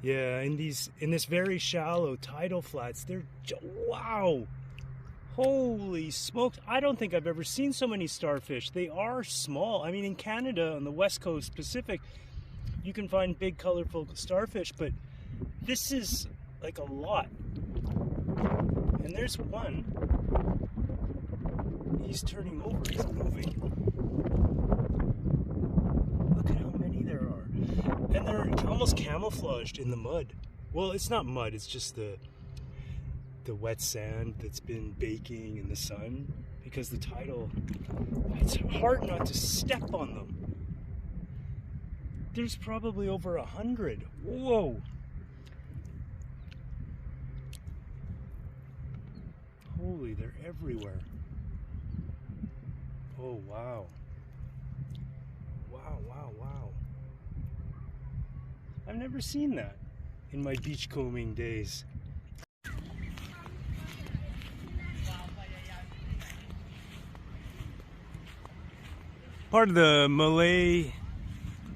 Yeah, in this very shallow tidal flats, wow. Holy smokes, I don't think I've ever seen so many starfish. They are small. I mean, in Canada, on the west coast Pacific, you can find big colorful starfish, but this is like a lot. And there's one. He's turning over, he's moving. Look at how many there are. And they're almost camouflaged in the mud. Well, it's not mud, it's just the wet sand that's been baking in the sun, because the tidal, it's hard not to step on them. There's probably over 100. Whoa. Holy, they're everywhere. Oh, wow. Wow, wow, wow. I've never seen that in my beachcombing days. Part of the Malay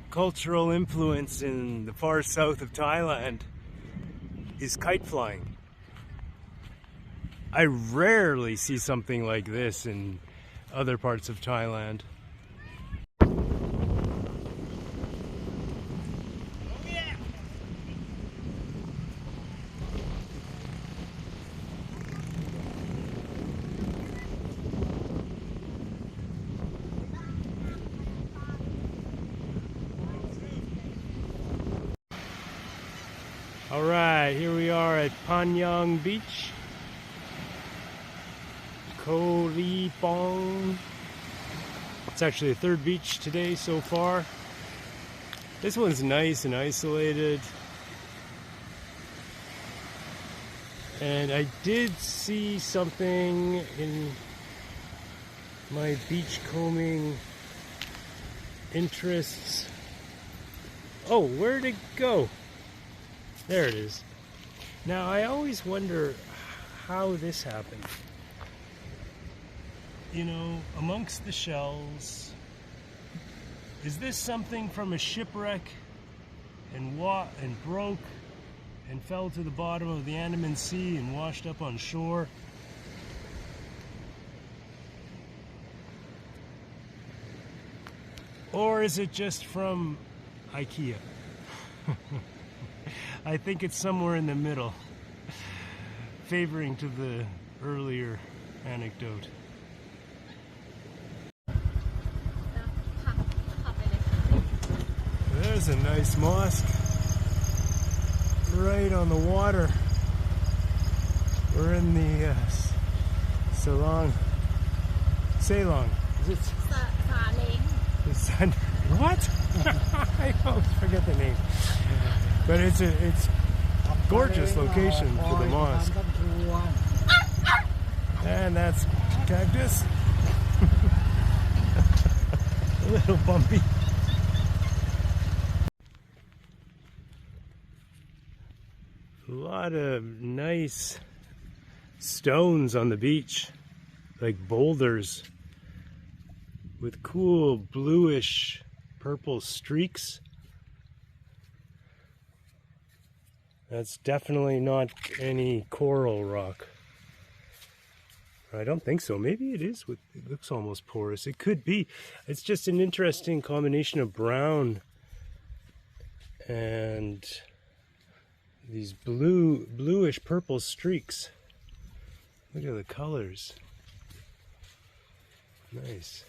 cultural influence in the far south of Thailand is kite flying. I rarely see something like this in other parts of Thailand. All right, here we are at Panyang Beach, Pong. It's actually the third beach today so far. This one's nice and isolated. And I did see something in my beachcombing interests. Oh, where'd it go? There it is. Now, I always wonder how this happened. You know, amongst the shells, is this something from a shipwreck and broke and fell to the bottom of the Andaman Sea and washed up on shore? Or is it just from IKEA? I think it's somewhere in the middle, favoring to the earlier anecdote. There's a nice mosque right on the water. We're in the Ceylon. Is it? What? I always forget the name. But it's a gorgeous location for the mosque. And that's cactus. A little bumpy. A lot of nice stones on the beach, like boulders with cool bluish purple streaks. That's definitely not any coral rock. I don't think so. Maybe it is. It looks almost porous. It could be. It's just an interesting combination of brown and these bluish purple streaks. Look at the colors. Nice.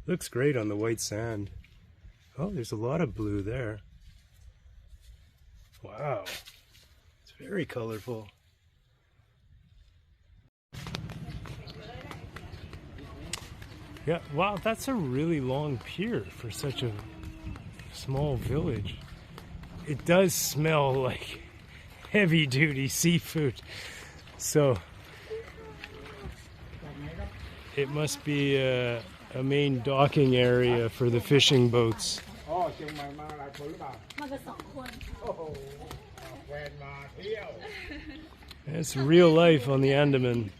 Looks great on the white sand. Oh, there's a lot of blue there. Wow. It's very colorful. Yeah, wow, that's a really long pier for such a small village. It does smell like heavy-duty seafood. So it must be a main docking area for the fishing boats. It's real life on the Andaman.